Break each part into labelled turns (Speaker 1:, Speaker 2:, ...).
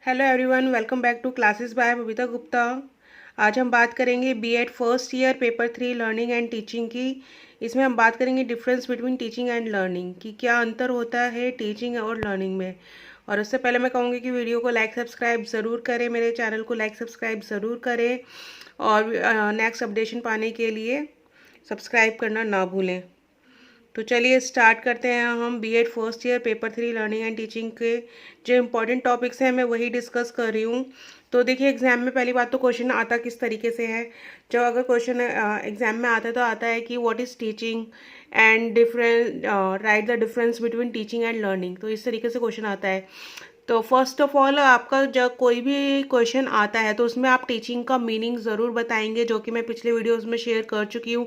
Speaker 1: Hello everyone, welcome back to classes by Babita Gupta. आज हम बात करेंगे BEd first year paper 3 learning and teaching की। इसमें हम बात करेंगे difference between teaching and learning कि क्या अंतर होता है टीचिंग और लर्निंग में। और उससे पहले मैं कहूँगी कि वीडियो को लाइक सब्सक्राइब ज़रूर करें, मेरे चैनल को लाइक सब्सक्राइब ज़रूर करें और नेक्स्ट अपडेशन पाने के लिए सब्सक्राइब करना ना भूलें। तो चलिए स्टार्ट करते हैं। हम BEd first year paper 3 learning and teaching के जो इम्पोर्टेंट टॉपिक्स हैं मैं वही डिस्कस कर रही हूँ। तो देखिए, एग्जाम में पहली बात तो क्वेश्चन आता किस तरीके से है। जब अगर क्वेश्चन एग्जाम में आता है तो आता है कि what is teaching and different, right the difference between teaching and learning. तो इस तरीके से क्वेश्चन आता है। तो फर्स्ट ऑफ ऑल, आपका जब कोई भी क्वेश्चन आता है तो उसमें आप टीचिंग का मीनिंग ज़रूर बताएंगे, जो कि मैं पिछले वीडियोस में शेयर कर चुकी हूँ।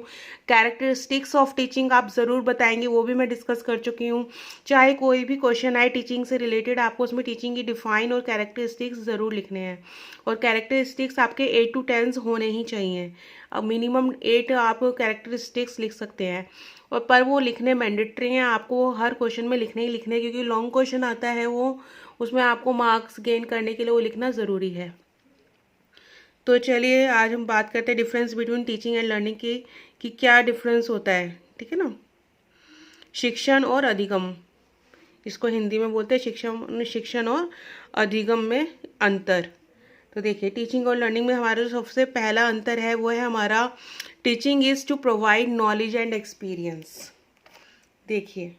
Speaker 1: कैरेक्टरिस्टिक्स ऑफ टीचिंग आप ज़रूर बताएंगे, वो भी मैं डिस्कस कर चुकी हूँ। चाहे कोई भी क्वेश्चन आए टीचिंग से रिलेटेड, आपको उसमें टीचिंग की डिफाइन और कैरेक्टरिस्टिक्स ज़रूर लिखने हैं। और कैरेक्टरिस्टिक्स आपके 8 to 10 होने ही चाहिए। अब मिनिमम 8 आप कैरेक्टरिस्टिक्स लिख सकते हैं, और पर वो लिखने मैंडेटरी हैं, आपको हर क्वेश्चन में लिखने ही लिखने, क्योंकि लॉन्ग क्वेश्चन आता है वो, उसमें आपको मार्क्स गेन करने के लिए वो लिखना ज़रूरी है। तो चलिए आज हम बात करते हैं difference between teaching and learning की कि क्या डिफरेंस होता है। ठीक है ना। शिक्षण और अधिगम, इसको हिंदी में बोलते हैं शिक्षण और अधिगम में अंतर। तो देखिए, टीचिंग और लर्निंग में हमारा जो सबसे पहला अंतर है वो है हमारा teaching is to provide knowledge and experience. देखिए,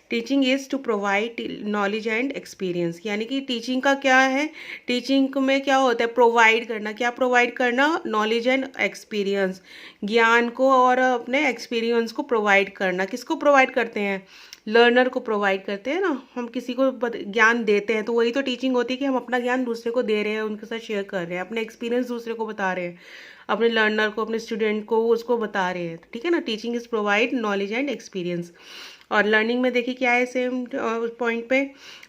Speaker 1: teaching is to provide knowledge and experience, यानी कि टीचिंग का क्या है, टीचिंग में क्या होता है, प्रोवाइड करना। क्या प्रोवाइड करना? नॉलेज एंड एक्सपीरियंस, ज्ञान को और अपने एक्सपीरियंस को प्रोवाइड करना। किसको प्रोवाइड करते हैं? लर्नर को प्रोवाइड करते हैं ना। हम किसी को ज्ञान देते हैं तो वही तो टीचिंग होती है कि हम अपना ज्ञान दूसरे को दे रहे हैं, उनके साथ शेयर कर रहे हैं, अपने एक्सपीरियंस दूसरे को बता रहे हैं, अपने लर्नर को, अपने स्टूडेंट को उसको बता रहे हैं। ठीक है ना। Teaching is provide knowledge and experience. और लर्निंग में देखिए क्या है, सेम पॉइंट पे,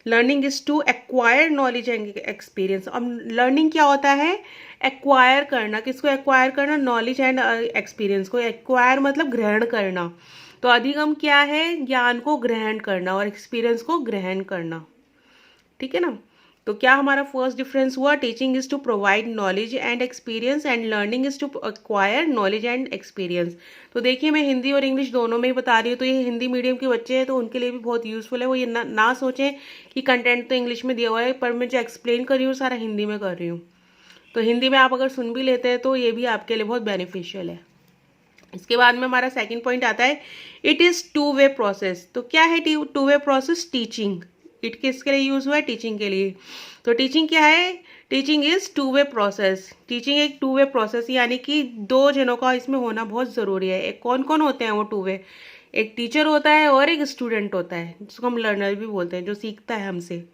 Speaker 1: learning is to acquire knowledge and experience. अब लर्निंग क्या होता है? एक्वायर करना। किसको एक्वायर करना? नॉलेज एंड एक्सपीरियंस को। एक्वायर मतलब ग्रहण करना। तो अधिगम क्या है? ज्ञान को ग्रहण करना और एक्सपीरियंस को ग्रहण करना। ठीक है ना। तो क्या हमारा फर्स्ट डिफरेंस हुआ? Teaching is to provide knowledge and experience and learning is to acquire knowledge and experience. तो देखिए, मैं हिंदी और इंग्लिश दोनों में ही बता रही हूँ। तो ये हिंदी मीडियम के बच्चे हैं तो उनके लिए भी बहुत यूजफुल है। वो ये ना सोचें कि कंटेंट तो इंग्लिश में दिया हुआ है, पर मैं जो एक्सप्लेन कर रही हूँ सारा हिंदी में कर रही हूँ। तो हिंदी में आप अगर सुन भी लेते हैं तो ये भी आपके लिए बहुत बेनिफिशियल है। इसके बाद में हमारा सेकंड पॉइंट आता है, it is two way process. तो क्या है to way process? Teaching. It किसके लिए यूज हुआ है? टीचिंग के लिए। तो टीचिंग क्या है? Teaching is to way process. Teaching एक टू वे प्रोसेस, यानी कि दो जनों का इसमें होना बहुत ज़रूरी है। एक कौन कौन होते हैं वो टू वे? एक टीचर होता है और एक स्टूडेंट होता है, जिसको हम लर्नर भी बोलते हैं, जो सीखता है हमसे।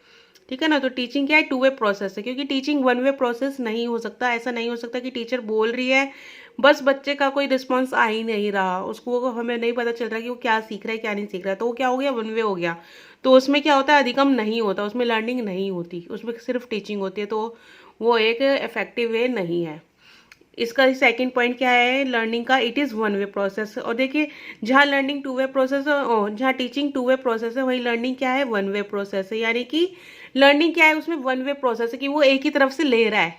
Speaker 1: ठीक है ना। तो टीचिंग क्या है? टू वे प्रोसेस है, क्योंकि टीचिंग वन वे प्रोसेस नहीं हो सकता। ऐसा नहीं हो सकता कि टीचर बोल रही है, बस बच्चे का कोई रिस्पॉन्स आ ही नहीं रहा, उसको हमें नहीं पता चल रहा कि वो क्या सीख रहा है क्या नहीं सीख रहा है, तो वो क्या हो गया? वन वे हो गया। तो उसमें क्या होता है? अधिगम नहीं होता, उसमें लर्निंग नहीं होती, उसमें सिर्फ टीचिंग होती है। तो वो एक इफेक्टिव वे नहीं है। इसका सेकंड पॉइंट क्या है लर्निंग का? It is one way process. और देखिए, जहाँ लर्निंग टू वे प्रोसेस है, जहाँ टीचिंग टू वे प्रोसेस है, वही लर्निंग क्या है? वन वे प्रोसेस है। यानी कि लर्निंग क्या है? उसमें वन वे प्रोसेस है कि वो एक ही तरफ से ले रहा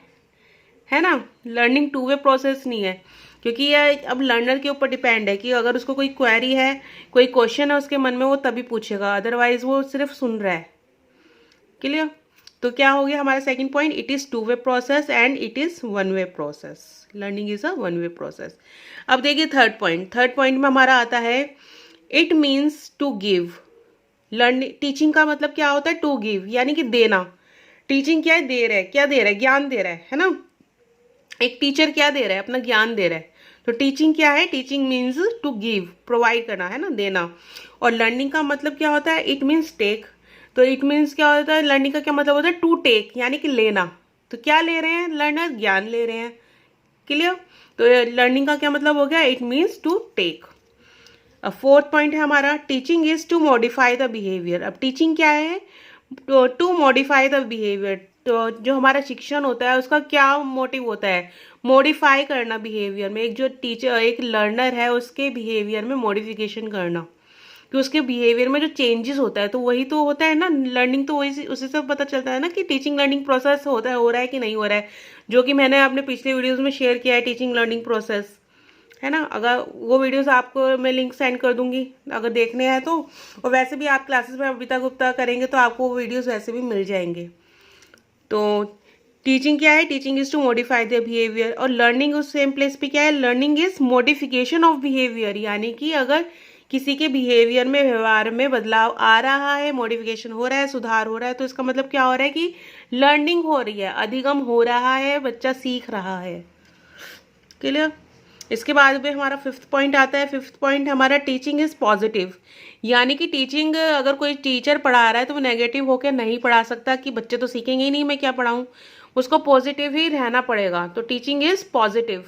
Speaker 1: है ना। लर्निंग टू वे प्रोसेस नहीं है, क्योंकि यह अब लर्नर के ऊपर डिपेंड है कि अगर उसको कोई क्वेरी है, कोई क्वेश्चन है उसके मन में, वो तभी पूछेगा, अदरवाइज वो सिर्फ सुन रहा है। क्लियर। तो क्या हो गया हमारा second point? It is two way process and it is one way process. Learning is a one way process. अब देखिए थर्ड पॉइंट में हमारा आता है, it means to give. Learning, teaching का मतलब क्या होता है? टू गिव, यानी कि देना। टीचिंग क्या है? दे रहा है। क्या दे रहा है? ज्ञान दे रहा है ना। एक टीचर क्या दे रहा है? अपना ज्ञान दे रहा है। तो टीचिंग क्या है? Teaching means to give, provide करना, है ना, देना। और लर्निंग का मतलब क्या होता है? It means take. तो इट मीन्स क्या होता है? लर्निंग का क्या मतलब होता है? टू टेक, यानी कि लेना। तो क्या ले रहे हैं लर्नर? ज्ञान ले रहे हैं। क्लियर। तो लर्निंग का क्या मतलब हो गया? It means to take. अब फोर्थ पॉइंट है हमारा, teaching is to modify the behaviour. अब टीचिंग क्या है? To modify the behaviour. तो जो हमारा शिक्षण होता है उसका क्या मोटिव होता है? मॉडिफाई करना बिहेवियर में। एक जो टीचर, एक लर्नर है, उसके बिहेवियर में मॉडिफिकेशन करना। कि उसके बिहेवियर में जो चेंजेस होता है, तो वही तो होता है ना लर्निंग। तो वही उसी से पता चलता है ना कि टीचिंग लर्निंग प्रोसेस होता है, हो रहा है कि नहीं हो रहा है, जो कि मैंने अपने पिछले वीडियोस में शेयर किया है, टीचिंग लर्निंग प्रोसेस, है ना। अगर वो वीडियोस आपको मैं लिंक सेंड कर दूंगी अगर देखने हैं तो, और वैसे भी आप क्लासेस में बबीता गुप्ता करेंगे तो आपको वो वीडियोस वैसे भी मिल जाएंगे। तो टीचिंग क्या है? Teaching is to modify the behaviour. और लर्निंग उस सेम प्लेस पे क्या है? Learning is modification of behaviour, यानी कि अगर किसी के बिहेवियर में, व्यवहार में बदलाव आ रहा है, मॉडिफिकेशन हो रहा है, सुधार हो रहा है, तो इसका मतलब क्या हो रहा है कि लर्निंग हो रही है, अधिगम हो रहा है, बच्चा सीख रहा है। क्लियर? इसके बाद में हमारा फिफ्थ पॉइंट आता है। फिफ्थ पॉइंट हमारा टीचिंग इज पॉजिटिव, यानी कि टीचिंग अगर कोई टीचर पढ़ा रहा है तो वो नेगेटिव होकर नहीं पढ़ा सकता कि बच्चे तो सीखेंगे ही नहीं, मैं क्या पढ़ाऊँ, उसको पॉजिटिव ही रहना पड़ेगा। तो teaching is positive,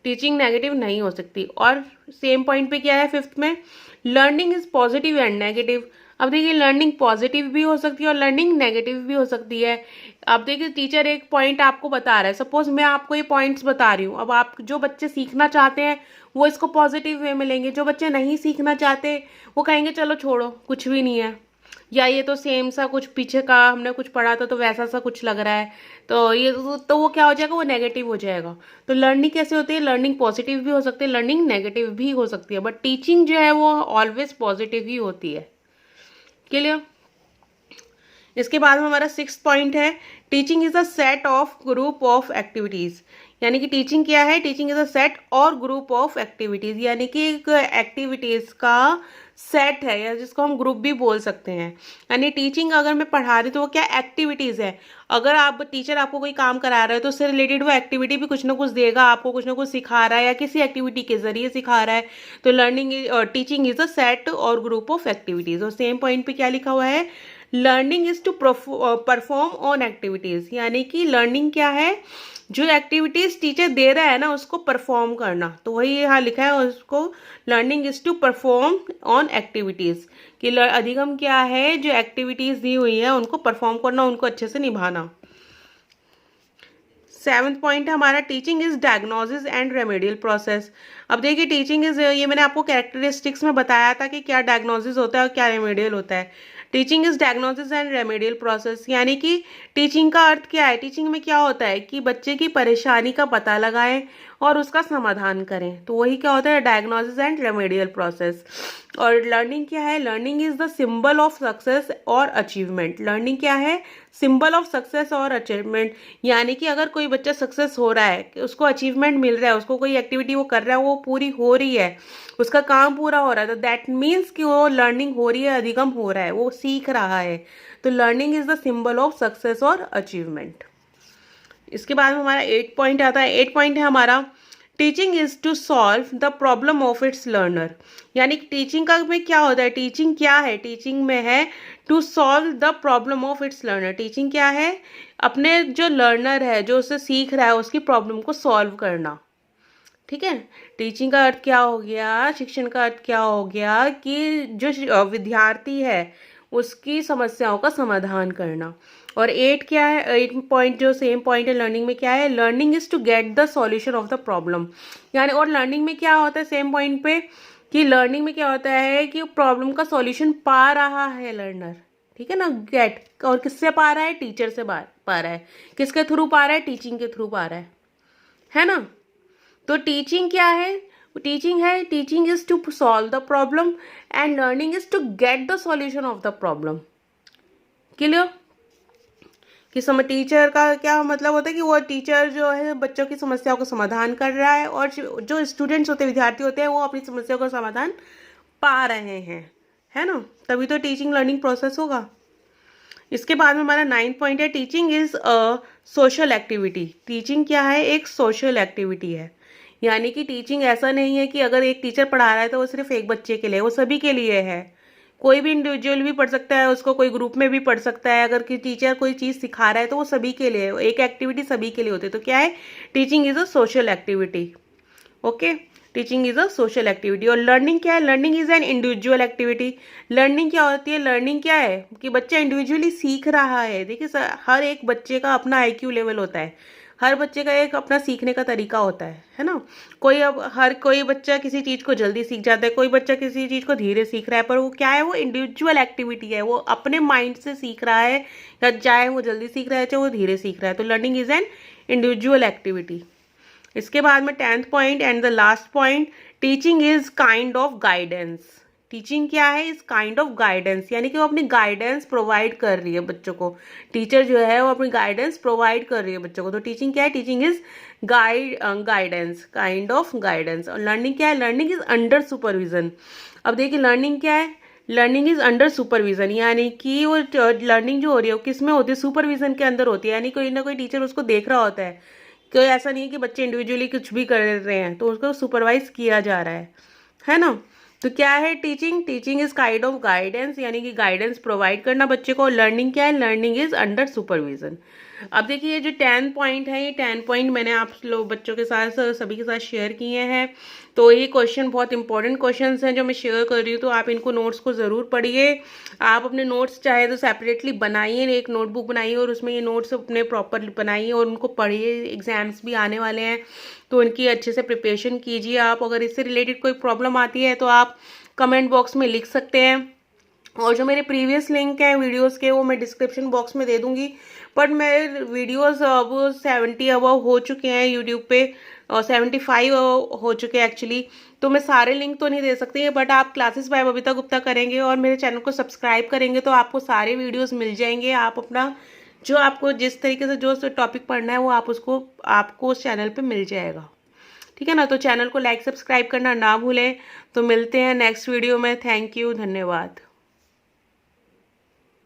Speaker 1: teaching negative नहीं हो सकती। और सेम पॉइंट पे क्या है फिफ्थ में? Learning is positive and negative. अब देखिए लर्निंग पॉजिटिव भी हो सकती है और लर्निंग नेगेटिव भी हो सकती है। अब देखिए टीचर एक पॉइंट आपको बता रहा है, सपोज मैं आपको ये पॉइंट्स बता रही हूँ, अब आप जो बच्चे सीखना चाहते हैं वो इसको पॉजिटिव वे में लेंगे, जो बच्चे नहीं सीखना चाहते वो कहेंगे चलो छोड़ो कुछ भी नहीं है, या ये तो सेम सा कुछ पीछे का हमने कुछ पढ़ा था तो वैसा सा कुछ लग रहा है, तो ये तो वो क्या हो जाएगा, वो नेगेटिव हो जाएगा। तो लर्निंग कैसे होती है? लर्निंग पॉजिटिव भी हो सकती है, लर्निंग नेगेटिव भी हो सकती है, बट टीचिंग जो है वो ऑलवेज पॉजिटिव ही होती है। क्लियर? इसके बाद में हमारा सिक्स पॉइंट है, teaching is a set of group of activities. यानी कि टीचिंग क्या है? टीचिंग इज अ सेट और ग्रुप ऑफ एक्टिविटीज, यानी कि एक एक्टिविटीज का सेट है, या जिसको हम ग्रुप भी बोल सकते हैं। यानी टीचिंग अगर मैं पढ़ा रही तो वो क्या एक्टिविटीज है। अगर आप टीचर आपको कोई काम करा रहा है तो उससे रिलेटेड वो एक्टिविटी भी कुछ ना कुछ देगा, आपको कुछ ना कुछ सिखा रहा है या किसी एक्टिविटी के जरिए सिखा रहा है। तो learning teaching is a set और ग्रुप ऑफ एक्टिविटीज। और सेम पॉइंट पे क्या लिखा हुआ है? Learning is to perform on activities, यानी कि लर्निंग क्या है? जो एक्टिविटीज टीचर दे रहा है ना उसको परफॉर्म करना। तो वही यहाँ लिखा है उसको, learning is to perform on activities, कि अधिगम क्या है? जो एक्टिविटीज दी हुई है उनको परफॉर्म करना, उनको अच्छे से निभाना। सेवन्थ पॉइंट है हमारा, teaching is diagnosis and remedial process. अब देखिए टीचिंग इज, ये मैंने आपको कैरेक्टरिस्टिक्स में बताया था कि क्या डायग्नोसिस होता है और क्या रेमेडियल होता है। Teaching is diagnosis and remedial process, यानी कि टीचिंग का अर्थ क्या है? टीचिंग में क्या होता है कि बच्चे की परेशानी का पता लगाएं और उसका समाधान करें, तो वही क्या होता है? Diagnosis and remedial process. और लर्निंग क्या है? Learning is the symbol of success और अचीवमेंट। लर्निंग क्या है? सिंबल ऑफ सक्सेस और अचीवमेंट, यानी कि अगर कोई बच्चा सक्सेस हो रहा है, उसको अचीवमेंट मिल रहा है, उसको कोई एक्टिविटी वो कर रहा है वो पूरी हो रही है, उसका काम पूरा हो रहा है, तो दैट मीन्स कि वो लर्निंग हो रही है, अधिगम हो रहा है, वो सीख रहा है। तो learning is the symbol of success और अचीवमेंट। इसके बाद में हमारा 8 पॉइंट आता है। 8 पॉइंट है हमारा, teaching is to solve the problem of its learner. यानी कि टीचिंग का में क्या होता है? टीचिंग क्या है? टीचिंग में है to solve the problem of its learner. Teaching क्या है? अपने जो लर्नर है, जो उसे सीख रहा है, उसकी प्रॉब्लम को सॉल्व करना। ठीक है, टीचिंग का अर्थ क्या हो गया? शिक्षण का अर्थ क्या हो गया कि जो विद्यार्थी है उसकी समस्याओं का समाधान करना। और 8 क्या है? 8 पॉइंट जो सेम पॉइंट है लर्निंग में, क्या है? Learning is to get the solution of the problem. यानी और लर्निंग में क्या होता है सेम पॉइंट पे, कि लर्निंग में क्या होता है कि प्रॉब्लम का सॉल्यूशन पा रहा है लर्नर। ठीक है ना, गेट, और किससे पा रहा है? टीचर से पा रहा है। किसके थ्रू पा रहा है? टीचिंग के थ्रू पा रहा है ना। तो टीचिंग क्या है? टीचिंग है, teaching is to solve the problem and learning is to get the solution of the problem. Clear? कि टीचर का क्या मतलब होता है कि वो टीचर जो है बच्चों की समस्याओं का समाधान कर रहा है, और जो स्टूडेंट्स होते हैं, विद्यार्थी होते हैं, वो अपनी समस्याओं का समाधान पा रहे हैं, है ना। तभी तो टीचिंग लर्निंग प्रोसेस होगा। इसके बाद में हमारा 9 पॉइंट है, teaching is a social activity. Teaching क्या है? एक सोशल एक्टिविटी है। यानी कि टीचिंग ऐसा नहीं है कि अगर एक टीचर पढ़ा रहा है तो वो सिर्फ एक बच्चे के लिए, वो सभी के लिए है। कोई भी इंडिविजुअल भी पढ़ सकता है उसको, कोई ग्रुप में भी पढ़ सकता है। अगर कि टीचर कोई चीज़ सिखा रहा है तो वो सभी के लिए, एक एक्टिविटी सभी के लिए होती है। तो क्या है? Teaching is a social activity. Okay, teaching is a social activity. और लर्निंग क्या है? Learning is an individual activity. Learning क्या होती है? लर्निंग क्या है कि बच्चा इंडिविजुअली सीख रहा है। देखिए हर एक बच्चे का अपना IQ लेवल होता है, हर बच्चे का एक अपना सीखने का तरीका होता है ना। हर कोई बच्चा किसी चीज़ को जल्दी सीख जाता है, कोई बच्चा किसी चीज़ को धीरे सीख रहा है, पर वो क्या है, वो इंडिविजुअल एक्टिविटी है, वो अपने माइंड से सीख रहा है, या चाहे वो जल्दी सीख रहा है चाहे वो धीरे सीख रहा है। तो learning is an individual activity. इसके बाद में 10th point and the last point, teaching is kind of guidance. Teaching क्या है, इज काइंड ऑफ गाइडेंस, यानी कि वो अपनी गाइडेंस प्रोवाइड कर रही है बच्चों को। टीचर जो है वो अपनी गाइडेंस प्रोवाइड कर रही है बच्चों को। तो टीचिंग क्या है, teaching is guidance, kind of guidance. और लर्निंग क्या है, लर्निंग इज अंडर सुपरविजन। अब देखिए लर्निंग क्या है, लर्निंग इज अंडर सुपरविजन, यानी कि वो लर्निंग जो हो रही है वो किस में होती है, सुपरविजन के अंदर होती है, यानी कोई ना कोई टीचर उसको देख रहा होता है। कोई ऐसा नहीं है कि बच्चे इंडिविजुअली कुछ भी कर रहे हैं, तो उसको सुपरवाइज किया जा रहा है ना। तो क्या है teaching, teaching is kind of guidance, यानी कि गाइडेंस प्रोवाइड करना बच्चे को। लर्निंग क्या है, लर्निंग इज अंडर सुपरविजन। अब देखिए ये जो 10 पॉइंट है, ये 10 पॉइंट मैंने आप लोग बच्चों के साथ सभी के साथ शेयर किए हैं। तो ये क्वेश्चन बहुत इंपॉर्टेंट क्वेश्चंस हैं जो मैं शेयर कर रही हूँ, तो आप इनको नोट्स को ज़रूर पढ़िए। आप अपने नोट्स चाहे तो सेपरेटली बनाइए, एक नोटबुक बनाइए और उसमें ये नोट्स अपने प्रॉपर बनाइए और उनको पढ़िए। एग्जाम्स भी आने वाले हैं तो उनकी अच्छे से प्रिपरेशन कीजिए। आप अगर इससे रिलेटेड कोई प्रॉब्लम आती है तो आप कमेंट बॉक्स में लिख सकते हैं, और जो मेरे प्रीवियस लिंक हैं वीडियोस के वो मैं डिस्क्रिप्शन बॉक्स में दे दूंगी। बट मेरे वीडियोस अब 70 अबव हो चुके हैं यूट्यूब पे, और 75 हो चुके हैं एक्चुअली, तो मैं सारे लिंक तो नहीं दे सकती, बट आप क्लासेस बाय बबीता गुप्ता करेंगे और मेरे चैनल को सब्सक्राइब करेंगे तो आपको सारे वीडियोस मिल जाएंगे। आप अपना जो आपको जिस तरीके से जो टॉपिक पढ़ना है वो आपको उस चैनल पे मिल जाएगा, ठीक है ना। तो चैनल को लाइक सब्सक्राइब करना ना भूलें। तो मिलते हैं नेक्स्ट वीडियो में। थैंक यू, धन्यवाद।